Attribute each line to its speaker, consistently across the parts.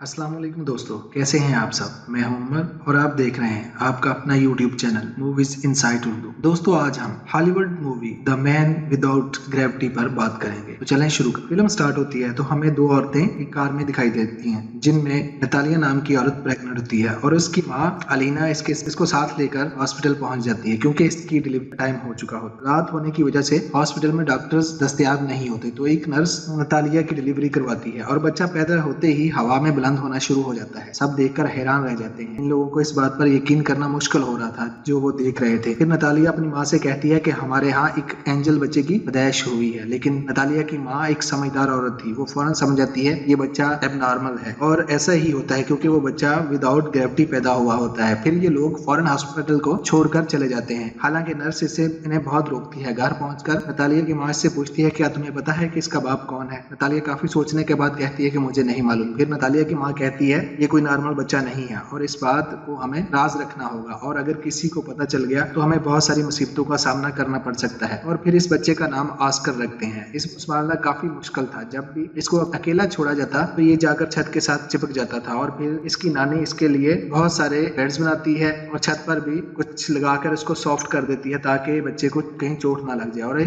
Speaker 1: अस्सलाम वालेकुम दोस्तों, कैसे हैं आप सब। मैं हूं उमर और आप देख रहे हैं आपका अपना YouTube channel movies insight Urdu. दोस्तों, आज हम Hollywood movie the man without gravity पर बात करेंगे। तो चलें शुरू कर। फिल्म स्टार्ट होती है तो हमें दो औरतें एक कार में दिखाई देती हैं, जिनमें नतालिया नाम की औरत प्रेग्नेंट होती है और उसकी माँ अलीना इसको साथ लेकर हॉस्पिटल पहुंच जाती है, क्योंकि इसकी डिलीवरी टाइम हो चुका होता। रात होने की वजह से हॉस्पिटल में डॉक्टर्स दस्तयाब नहीं होते, तो एक नर्स नतालिया की डिलीवरी करवाती है और बच्चा पैदा होते ही हवा में बुलंद होना शुरू हो जाता है। सब देखकर हैरान रह जाते हैं। इन लोगों को इस बात पर यकीन करना मुश्किल हो रहा था जो वो देख रहे थे। फिर नतालिया अपनी माँ से कहती है कि हमारे यहाँ एक एंजल बच्चे की पैदाइश हुई है, लेकिन नतालिया की माँ एक समझदार औरत थी। वो फौरन समझ जाती है ये बच्चा एबनॉर्मल है, और ऐसा ही होता है क्योंकि वो बच्चा विदाउट ग्रेविटी पैदा हुआ होता है। फिर ये लोग फौरन हॉस्पिटल को छोड़कर चले जाते हैं। हालांकि नर्स इसे इन्हें बहुत रोकती है। घर पहुंचकर नतालिया की माँ इससे पूछती है क्या तुम्हें पता है कि इसका बाप कौन है। नतालिया काफी सोचने के बाद कहती है कि मुझे नहीं मालूम। फिर नतालिया की माँ कहती है ये कोई नॉर्मल बच्चा नहीं है और इस बात को हमें राज रखना होगा, और अगर किसी को पता चल गया तो हमें बहुत सारी मुसीबतों का सामना करना पड़ सकता है। और फिर इस बच्चे का नाम ऑस्कर रखते हैं। इस मामला काफी मुश्किल था। जब भी इसको अकेला छोड़ा जाता तो ये जाकर छत के साथ चिपक जाता था, और फिर इसकी नानी इसके लिए बहुत सारे बेड्स बनाती है और छत पर भी कुछ लगाकर इसको सॉफ्ट कर देती है ताकि बच्चे को कहीं चोट ना लग जाए।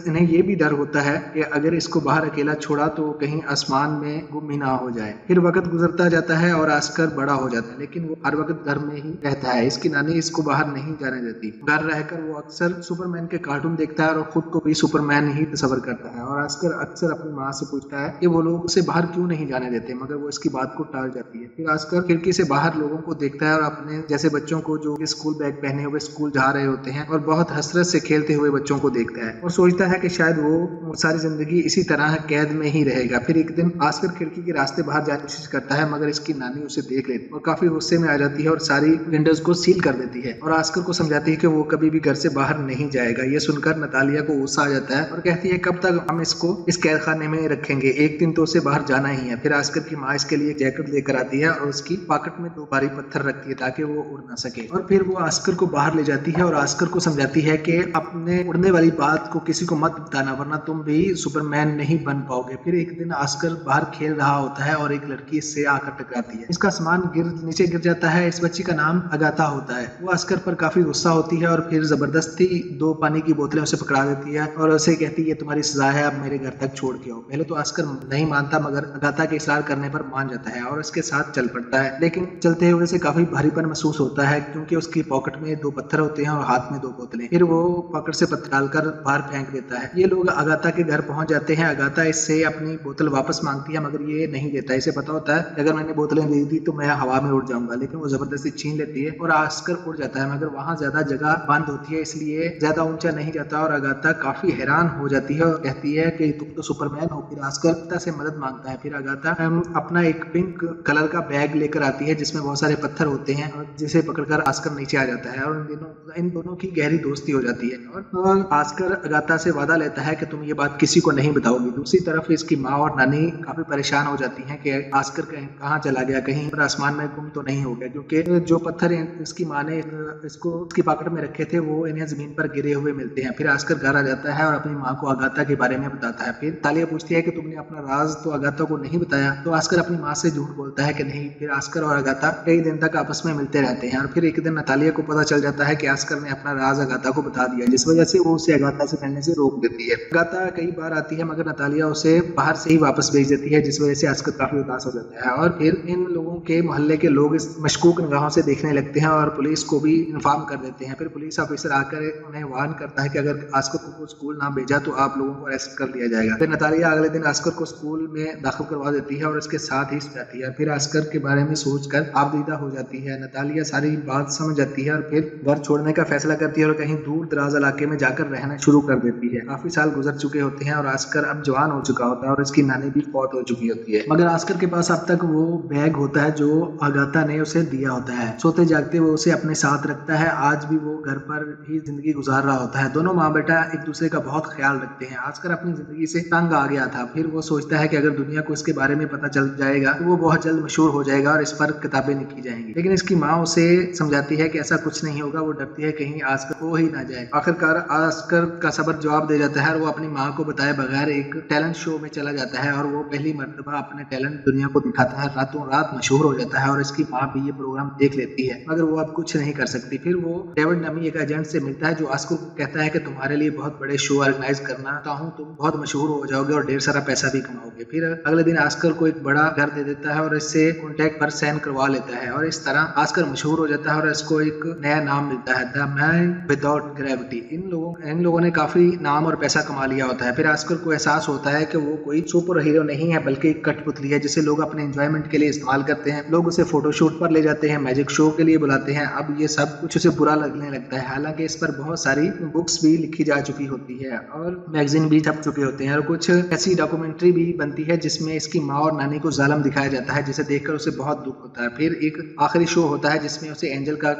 Speaker 1: इन्हें ये भी डर होता है कि अगर इसको बाहर अकेला छोड़ा तो कहीं आसमान में गुम ही ना हो जाए। फिर वक्त गुजरता जाता है और ऑस्कर बड़ा हो जाता है, लेकिन वो हर वक्त घर में ही रहता है। इसकी नानी इसको बाहर नहीं जाने देती। घर रहकर वो अक्सर सुपरमैन के कार्टून देखता है और खुद को भी सुपरमैन ही तस्वर करता है। और ऑस्कर अक्सर अपनी माँ से पूछता है कि वो लोग उसे बाहर क्यों नहीं जाने देते, मगर वो इसकी बात को टाल जाती है। फिर ऑस्कर खिड़की से बाहर लोगों को देखता है और अपने जैसे बच्चों को जो स्कूल बैग पहने हुए स्कूल जा रहे होते हैं और बहुत हसरत से खेलते हुए बच्चों को देखता है और सोचता है कि शायद वो सारी जिंदगी इसी तरह कैद में ही रहेगा। फिर एक दिन ऑस्कर खिड़की के रास्ते बाहर जाने की कोशिश करता है, मगर इसकी नानी उसे देख लेती है और काफी गुस्से में आ जाती है और सारी विंडोज को सील कर देती है और ऑस्कर को समझाती है कि वो कभी भी घर से बाहर नहीं जाएगा। ये सुनकर नतालिया को गुस्सा आ जाता है और कहती है कब तक हम इसको इस कैद खाने में रखेंगे, एक दिन तो उसे बाहर जाना ही है। फिर ऑस्कर की माँ इसके लिए जैकेट लेकर आती है और उसकी पॉकेट में 2 भारी पत्थर रखती है ताकि वो उड़ ना सके, और फिर वो ऑस्कर को बाहर ले जाती है और ऑस्कर को समझाती है कि अपने उड़ने वाली बात को किसी को मत बताना, वरना तुम भी सुपरमैन नहीं बन पाओगे। फिर एक दिन ऑस्कर बाहर खेल रहा होता है और एक लड़की इससे आकर टकराती है। इसका सामान नीचे गिर जाता है। इस बच्ची का नाम अगाथा होता है। वो ऑस्कर पर काफी गुस्सा होती है और फिर जबरदस्ती 2 पानी की बोतलें उसे पकड़ा देती है और उसे कहती है तुम्हारी सजा है, अब मेरे घर तक छोड़ के आओ। पहले तो ऑस्कर नहीं मानता, मगर अगाथा के इसरार करने पर मान जाता है और उसके साथ चल पड़ता है। लेकिन चलते हुए से काफी भारीपन महसूस होता है क्योंकि उसकी पॉकेट में 2 पत्थर होते हैं और हाथ में 2 बोतलें। फिर वो पॉकेट से पत्थर डालकर बाहर फेंक देता है। ये लोग अगाथा के घर पहुंच जाते हैं। अगाथा इससे अपनी बोतल वापस मांगती है, मगर ये नहीं देता। इसे पता होता है अगर मैंने बोतलें दे दी तो मैं हवा में उड़ जाऊंगा, लेकिन वो जबरदस्ती छीन लेती है और ऑस्कर उड़ जाता है, मगर वहां ज्यादा जगह बंद होती है इसलिए ज्यादा ऊंचा नहीं जाता। और अगाथा काफी हैरान हो जाती है और कहती है कि तुम तो सुपरमैन हो। फिर ऑस्कर से मदद मांगता है। फिर अगाथा अपना एक पिंक कलर का बैग लेकर आती है जिसमें बहुत सारे पत्थर होते हैं और जिसे पकड़कर ऑस्कर नीचे आ जाता है और इन दोनों की गहरी दोस्ती हो जाती है। और ऑस्कर अगाथा से वादा लेता है कि तुम ये बात किसी को नहीं बताओगी। दूसरी तरफ इसकी माँ और नानी काफी परेशान हो जाती हैं कि ऑस्कर कहाँ चला गया, कहीं पर आसमान में गुम तो नहीं हो गया, क्योंकि जो पत्थर इसकी माँ ने इसको उसकी पॉकेट में रखे थे वो इन्हें जमीन पर गिरे हुए मिलते हैं। फिर ऑस्कर घर आ जाता है और अपनी माँ को अगाथा के बारे में बताता है। फिर तालिया पूछती है कि तुमने अपना राज तो अगाथा को नहीं बताया, तो ऑस्कर अपनी माँ से झूठ बोलता है कि नहीं। फिर ऑस्कर और अगाथा कई दिन तक आपस में मिलते रहते हैं और फिर एक दिन नतालिया को पता चल जाता है कि ऑस्कर ने अपना राज अगाथा को बता दिया, जिस वजह से वो उसे अगाथा से मिलने से रोक देती है। अगाथा कई बार आती है मगर नतालिया उसे बाहर से ही वापस भेज देती है, जिस वजह से ऑस्कर काफी उदास हो जाता है। और फिर इन लोगों के मोहल्ले के लोग इस मशकूक निगाहों से देखने लगते हैं और पुलिस को भी इन्फॉर्म कर देते हैं। फिर पुलिस ऑफिसर आकर उन्हें वार्न करता है कि अगर ऑस्कर को स्कूल ना भेजा तो आप लोगों को अरेस्ट कर लिया जाएगा। फिर नतालिया अगले दिन ऑस्कर को स्कूल में दाखिल करवा देती है और उसके साथ ही जाती है। फिर ऑस्कर के बारे में सोचकर आबदीदा हो जाती है। नतालिया सारी बात समझ जाती है और फिर घर छोड़ने का फैसला करती है और कहीं दूर दराज इलाके में जाकर रहना शुरू कर देती है। काफी साल गुजर चुके होते हैं और ऑस्कर अब जवान हो चुका होता है और इसकी नानी भी फौत हो चुकी होती है, मगर ऑस्कर के पास अब तक वो बैग होता है जो अगाथा ने उसे दिया होता है। सोते जागते वो उसे अपने साथ रखता है। आज भी वो घर पर ही जिंदगी गुजार रहा होता है। दोनों माँ बेटा एक दूसरे का बहुत ख्याल रखते हैं। ऑस्कर अपनी जिंदगी से तंग आ गया था। फिर वो सोचता है कि अगर दुनिया को इसके बारे में पता चल जाएगा तो वो बहुत जल्द मशहूर हो जाएगा और इस पर किताबें लिखी जाएंगी। लेकिन इसकी माँ उसे समझाती है कि ऐसा कुछ नहीं होगा। वो डरती है कहीं ऑस्कर हो ही ना जाए। आखिरकार ऑस्कर का सबर जवाब दे जाता है और वो अपनी माँ को बताए बगैर एक टैलेंट शो में चला जाता है और वो पहली मर्तबा अपने टैलेंट दुनिया को दिखाता है। रातों रात मशहूर हो जाता है और इसकी माँ भी ये प्रोग्राम देख लेती है, मगर वो अब कुछ नहीं कर सकती। फिर वो डेविड नमी एक एजेंट से मिलता है जो ऑस्कर को कहता है कि तुम्हारे लिए बहुत बड़े शो ऑर्गेनाइज करना चाहता हूँ, तुम बहुत मशहूर हो जाओगे और ढेर सारा पैसा भी कमाओगे। फिर अगले दिन ऑस्कर को एक बड़ा घर दे देता है और इससे कॉन्ट्रैक्ट पर साइन करवा लेता है और इस तरह ऑस्कर मशहूर हो जाता है और इसको एक नया नाम मिलता है, द मैन विदाउट ग्रेविटी। इन लोगों ने काफी नाम और पैसा कमा लिया होता है। फिर ऑस्कर को एहसास होता है कि वो कोई सुपर हीरो नहीं है बल्कि एक कठपुतली है जिसे लोग अपने एंजॉयमेंट के लिए इस्तेमाल करते हैं। लोग उसे फोटोशूट पर ले जाते हैं, मैजिक शो के लिए बुलाते हैं। अब ये सब कुछ उसे बुरा लगने लगता है। हालांकि इस पर बहुत सारी बुक्स भी लिखी जा चुकी होती है और मैगजीन भी छप चुके होते हैं और कुछ ऐसी डॉक्यूमेंट्री भी बनती है जिसमें इसकी माँ और नानी को जालिम दिखाया जाता है, जिसे देखकर उसे बहुत दुख होता है। फिर एक आखिरी शो होता है जिसमें उसे एंजल का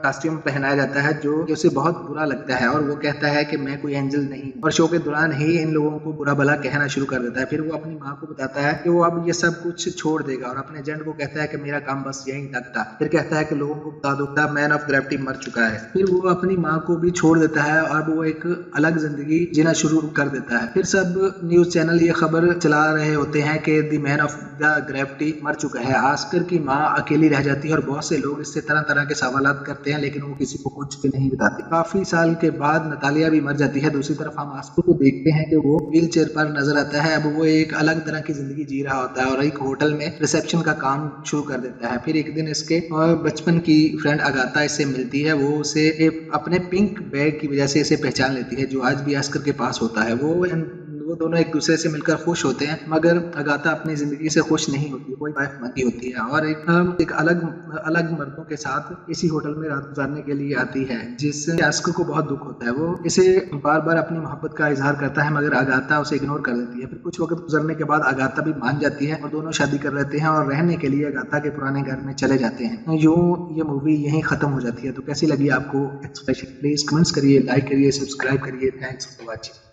Speaker 1: कॉस्ट्यूम पहनाया जाता है जो उसे बहुत बुरा लगता है और वो कहता है कि मैं कोई एंजल नहीं, और शो के दौरान ही इन लोगों को बुरा भला कहना शुरू कर देता है। फिर वो अपनी माँ को बताता है कि वो अब ये सब कुछ छोड़ देगा और अपने एजेंट को कहता है कि मेरा काम बस यहीं तक था। फिर कहता है कि लोगों को बता दो द मैन ऑफ ग्रेविटी मर चुका है। फिर वो अपनी माँ को भी छोड़ देता है और वो एक अलग जिंदगी जीना शुरू कर देता है। फिर सब न्यूज चैनल ये खबर चला रहे होते हैं कि the man of the gravity मर चुका है। ऑस्कर की माँ अकेली रह जाती है और बहुत से लोग इससे तरह तरह के सवालात करते हैं लेकिन वो किसी को कुछ भी नहीं बताती। काफी साल के बाद नतालिया भी मर जाती है। दूसरी तरफ हम ऑस्कर को देखते हैं कि वो व्हील चेयर पर नजर आता है। अब वो एक अलग तरह की जिंदगी जी रहा होता है और एक होटल में रिसेप्शन का काम शुरू कर देता है। फिर एक दिन इसके बचपन की फ्रेंड अगाथा इससे मिलती है। वो उसे अपने पिंक बैग की वजह से इसे पहचान लेती है जो आज भी ऑस्कर के पास होता है। वो दोनों एक दूसरे से मिलकर खुश होते हैं, मगर अगाथा अपनी जिंदगी से खुश नहीं होती, कोई वाइफ बनती होती है और एक अलग मर्दों के साथ इसी होटल में रात गुजारने के लिए आती है, जिससे ऑस्कर को बहुत दुख होता है। वो इसे बार बार अपनी मोहब्बत का इजहार करता है मगर अगाथा उसे इग्नोर कर देती है। फिर कुछ वक्त गुजरने के बाद अगाथा भी मान जाती है और दोनों शादी कर लेते हैं और रहने के लिए अगाथा के पुराने घर में चले जाते हैं। यूं ये मूवी यहीं खत्म हो जाती है। तो कैसी लगी आपको एक्सप्रेशन? प्लीज कमेंट्स करिए, लाइक करिए, सब्सक्राइब करिए। Thanks for watching.